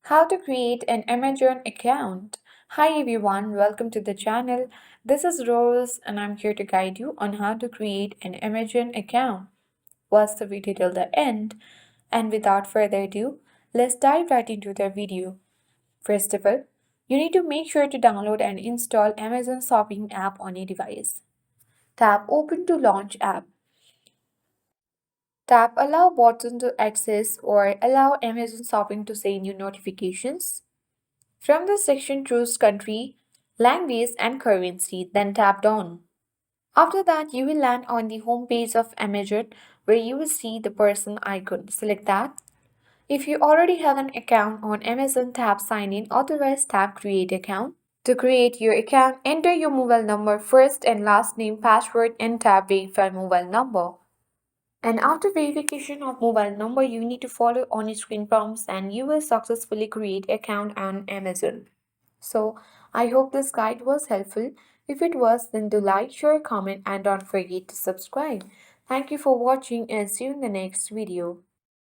How to create an Amazon account. Hi everyone, welcome to the channel. This is Rose and I'm here to guide you on how to create an Amazon account. Watch the video till the end, and without further ado, let's dive right into the video. First of all, you need to make sure to download and install Amazon Shopping app on your device. Tap Open to launch app. Tap Allow button to access or allow Amazon Shopping to send you notifications. From this section, choose country, language, and currency, then tap Done. After that, you will land on the home page of Amazon where you will see the person icon. Select that. If you already have an account on Amazon, tap Sign In, otherwise tap Create Account. To create your account, enter your mobile number, first and last name, password, and tap Verify Mobile Number. And after verification of mobile number, you need to follow on screen prompts and you will successfully create account on Amazon. So I hope this guide was helpful. If it was, then do like, share, comment and don't forget to subscribe. Thank you for watching and see you in the next video.